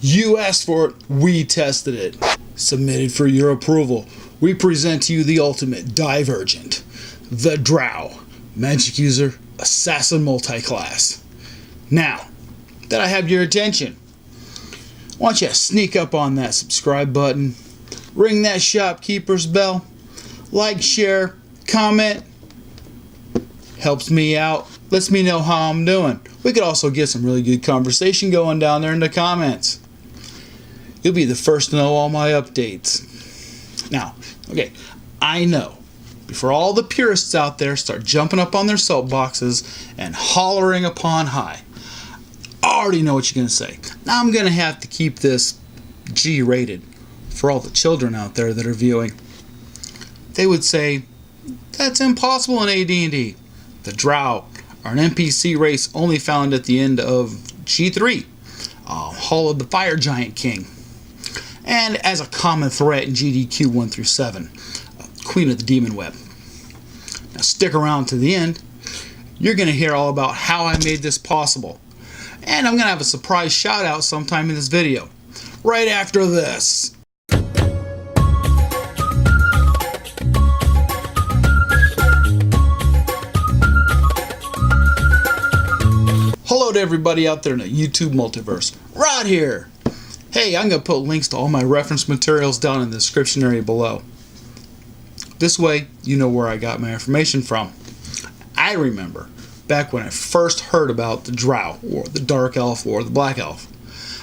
You asked for it, we tested it. Submitted for your approval. We present to you the ultimate divergent, the Drow Magic User Assassin Multiclass. Now that I have your attention, why don't you sneak up on that subscribe button, ring that shopkeeper's bell, like, share, comment. Helps me out, lets me know how I'm doing. We could also get some really good conversation going down there in the comments. You'll be the first to know all my updates. Now, okay, I know, before all the purists out there start jumping up on their soapboxes and hollering upon high, I already know what you're going to say. Now I'm going to have to keep this G-rated for all the children out there that are viewing. They would say, that's impossible in AD&D. The Drow are an NPC race only found at the end of G3, Hall of the Fire Giant King, and as a common threat in GDQ 1 through 7, Queen of the Demon Web. Now stick around to the end. You're going to hear all about how I made this possible. And I'm going to have a surprise shout out sometime in this video, right after this. Hello to everybody out there in the YouTube multiverse. Rod here. Hey, I'm going to put links to all my reference materials down in the description area below. This way, you know where I got my information from. I remember back when I first heard about the Drow, or the Dark Elf, or the Black Elf.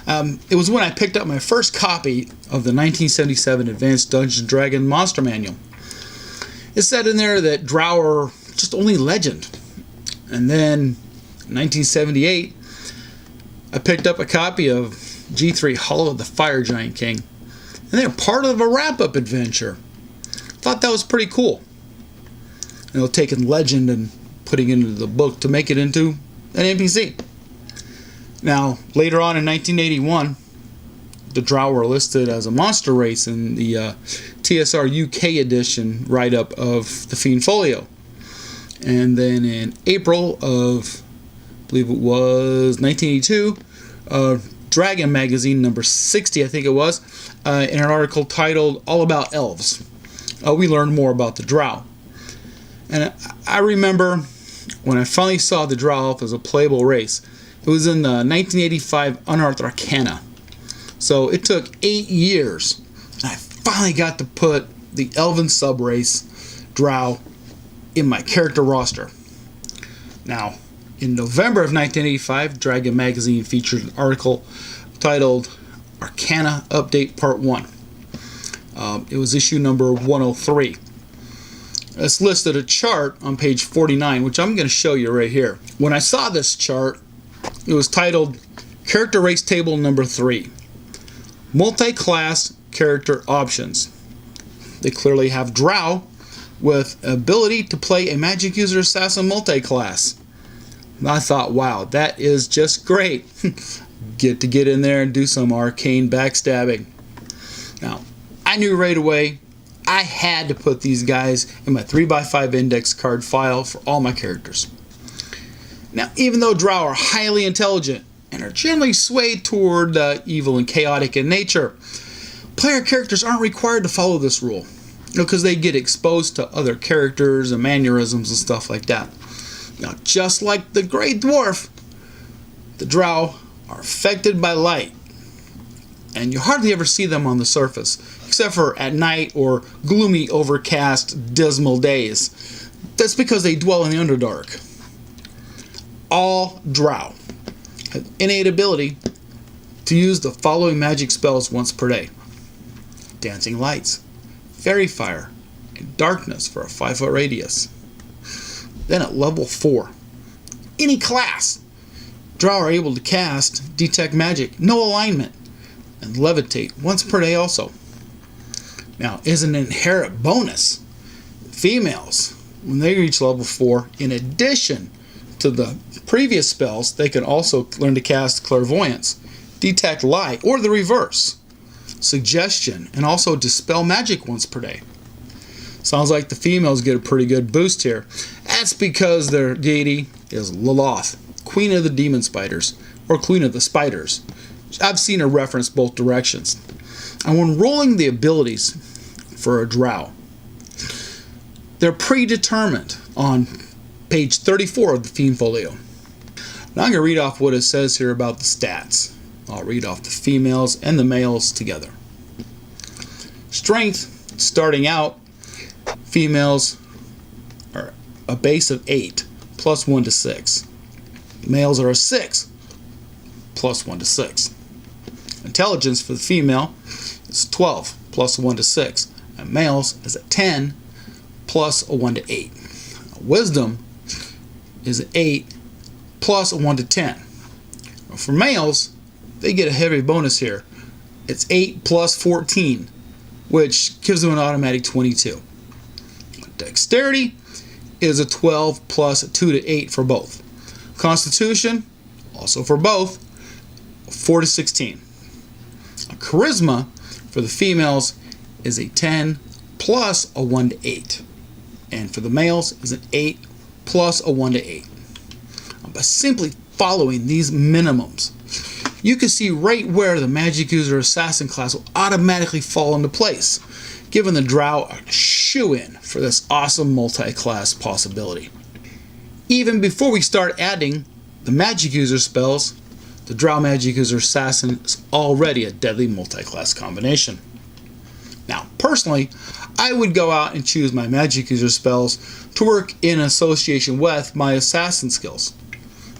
It was when I picked up my first copy of the 1977 Advanced Dungeons & Dragons Monster Manual. It said in there that Drow are just only legend. And then, in 1978, I picked up a copy of G3 Hall of the Fire Giant King. And they're part of a wrap-up adventure. Thought that was pretty cool. You know, taking legend and putting it into the book to make it into an NPC. Now, later on in 1981, the Drow were listed as a monster race in the TSR UK edition write-up of the Fiend Folio. And then in April of, I believe it was 1982, Dragon Magazine number 60, I think it was, in an article titled All About Elves, we learned more about the Drow. And I remember when I finally saw the Drow Elf as a playable race. It was in the 1985 Unearthed Arcana. So it took 8 years, and I finally got to put the Elven subrace Drow in my character roster. Now, in November of 1985, Dragon Magazine featured an article titled Arcana Update Part 1. It was issue number 103. It's listed a chart on page 49, which I'm going to show you right here. When I saw this chart, it was titled Character Race Table Number 3. Multi-class character options. They clearly have Drow with ability to play a Magic User Assassin multi-class. I thought, wow, that is just great. Get in there and do some arcane backstabbing. Now, I knew right away I had to put these guys in my 3x5 index card file for all my characters. Now, even though Drow are highly intelligent and are generally swayed toward evil and chaotic in nature, player characters aren't required to follow this rule, because they get exposed to other characters and mannerisms and stuff like that. Now, just like the Grey Dwarf, the Drow are affected by light, and you hardly ever see them on the surface, except for at night or gloomy, overcast, dismal days. That's because they dwell in the Underdark. All Drow have innate ability to use the following magic spells once per day: Dancing Lights, Fairy Fire, and Darkness for a 5-foot radius. Then at level 4, any class, Drow are able to cast Detect Magic, No Alignment, and Levitate once per day also. Now, as an inherent bonus, females, when they reach level 4, in addition to the previous spells, they can also learn to cast Clairvoyance, Detect Light, or the reverse, Suggestion, and also Dispel Magic once per day. Sounds like the females get a pretty good boost here. That's because their deity is Lilith, Queen of the Demon Spiders, or Queen of the Spiders. I've seen it reference both directions. And when rolling the abilities for a Drow, they're predetermined on page 34 of the Theme Folio. Now I'm going to read off what it says here about the stats. I'll read off the females and the males together. Strength, starting out, females are a base of 8, plus 1 to 6. Males are a 6, plus 1 to 6. Intelligence for the female is 12, plus 1 to 6. And males is a 10, plus a 1 to 8. Wisdom is an 8, plus a 1 to 10. For males, they get a heavy bonus here. It's 8 plus 14, which gives them an automatic 22. Dexterity is a 12 plus a 2 to 8 for both. Constitution, also for both, 4 to 16. Charisma for the females is a 10 plus a 1 to 8. And for the males is an 8 plus a 1 to 8. By simply following these minimums, you can see right where the Magic User Assassin class will automatically fall into place, giving the Drow a shoo-in for this awesome multi-class possibility. Even before we start adding the Magic User spells, the Drow Magic User Assassin is already a deadly multi-class combination. Now, personally, I would go out and choose my Magic User spells to work in association with my Assassin skills,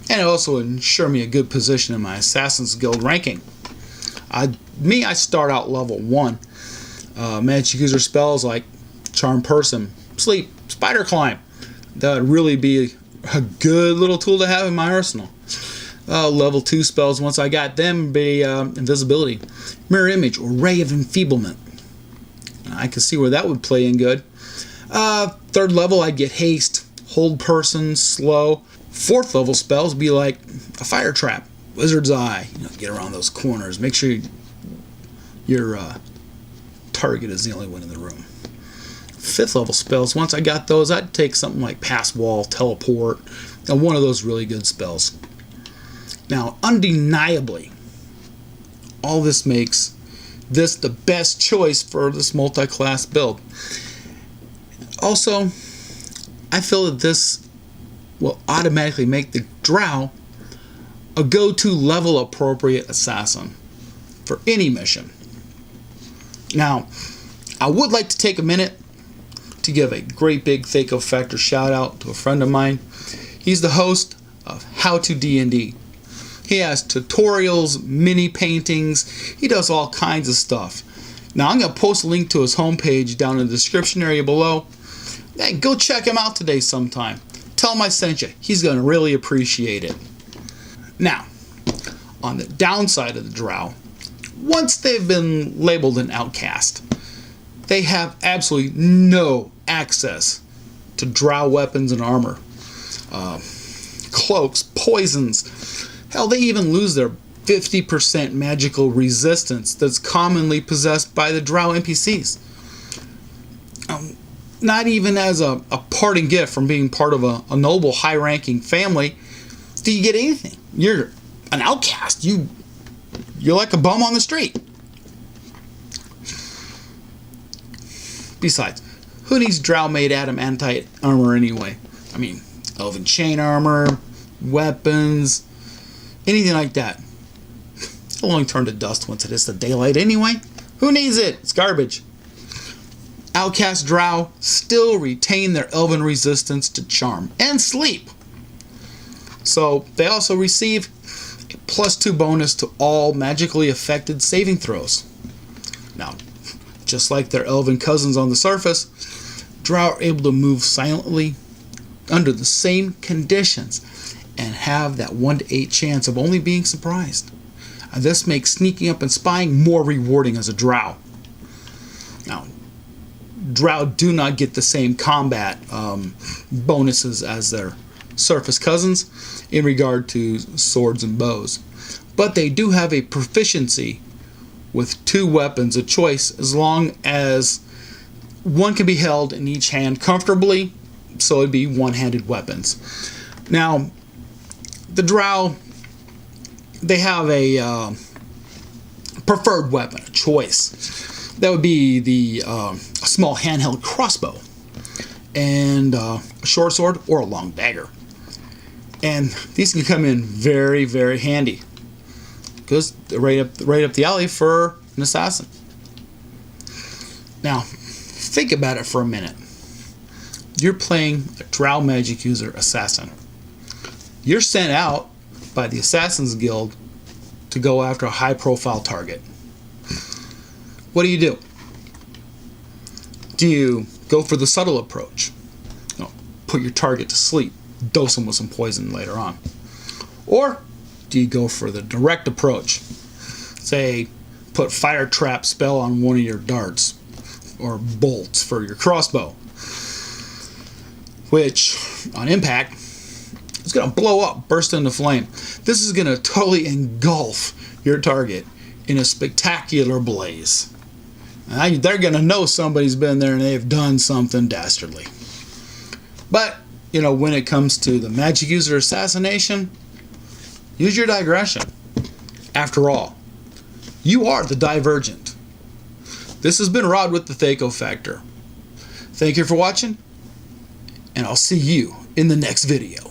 and also ensure me a good position in my Assassin's Guild ranking. I start out level 1. Magic User spells like Charm Person, Sleep, Spider Climb. That would really be a good little tool to have in my arsenal. Level 2 spells, once I got them, be Invisibility, Mirror Image, or Ray of Enfeeblement. I can see where that would play in good. 3rd level, I'd get Haste, Hold Person, Slow. 4th level spells be like a Fire Trap, Wizard's Eye. Get around those corners. Make sure your target is the only one in the room. 5th level spells, once I got those, I'd take something like Pass Wall, Teleport, and one of those really good spells. Now, undeniably, all this makes this the best choice for this multi-class build. Also, I feel that this will automatically make the Drow a go-to level appropriate assassin for any mission. Now, I would like to take a minute to give a great big Thaco Factor shout out to a friend of mine. He's the host of How to D&D. He has tutorials, mini paintings, he does all kinds of stuff. Now I'm going to post a link to his homepage down in the description area below. Hey, go check him out today sometime. Tell him I sent you. He's going to really appreciate it. Now, on the downside of the Drow, once they've been labeled an outcast, they have absolutely no access to Drow weapons and armor. Cloaks, poisons. Hell, they even lose their 50% magical resistance that's commonly possessed by the Drow NPCs. Not even as a parting gift from being part of a noble, high-ranking family do you get anything. You're an outcast. You're like a bum on the street. Besides, who needs Drow-made adamantite armor anyway? I mean, elven chain armor, weapons, anything like that. It'll only turn to dust once it hits the daylight anyway. Who needs it? It's garbage. Outcast Drow still retain their elven resistance to charm and sleep. So they also receive a +2 bonus to all magically affected saving throws. Now, just like their elven cousins on the surface, Drow are able to move silently under the same conditions and have that 1 to 8 chance of only being surprised. And this makes sneaking up and spying more rewarding as a Drow. Now, Drow do not get the same combat bonuses as their surface cousins in regard to swords and bows, but they do have a proficiency with 2 weapons of choice as long as one can be held in each hand comfortably, so it'd be one-handed weapons. Now, the Drow, they have a preferred weapon, a choice. That would be the a small handheld crossbow, and a short sword or a long dagger. And these can come in very, very handy because they're right up the alley for an assassin. Now, think about it for a minute. You're playing a Drow Magic User assassin. You're sent out by the Assassin's Guild to go after a high-profile target. What do? Do you go for the subtle approach? You know, put your target to sleep, dose them with some poison later on. Or do you go for the direct approach? Say, put fire trap spell on one of your darts or bolts for your crossbow, which on impact is going to blow up, burst into flame. This is going to totally engulf your target in a spectacular blaze. And they're going to know somebody's been there and they've done something dastardly. But, you know, when it comes to the Magic User assassination, use your digression. After all, you are the Divergent. This has been Rod with the Thaco Factor. Thank you for watching, and I'll see you in the next video.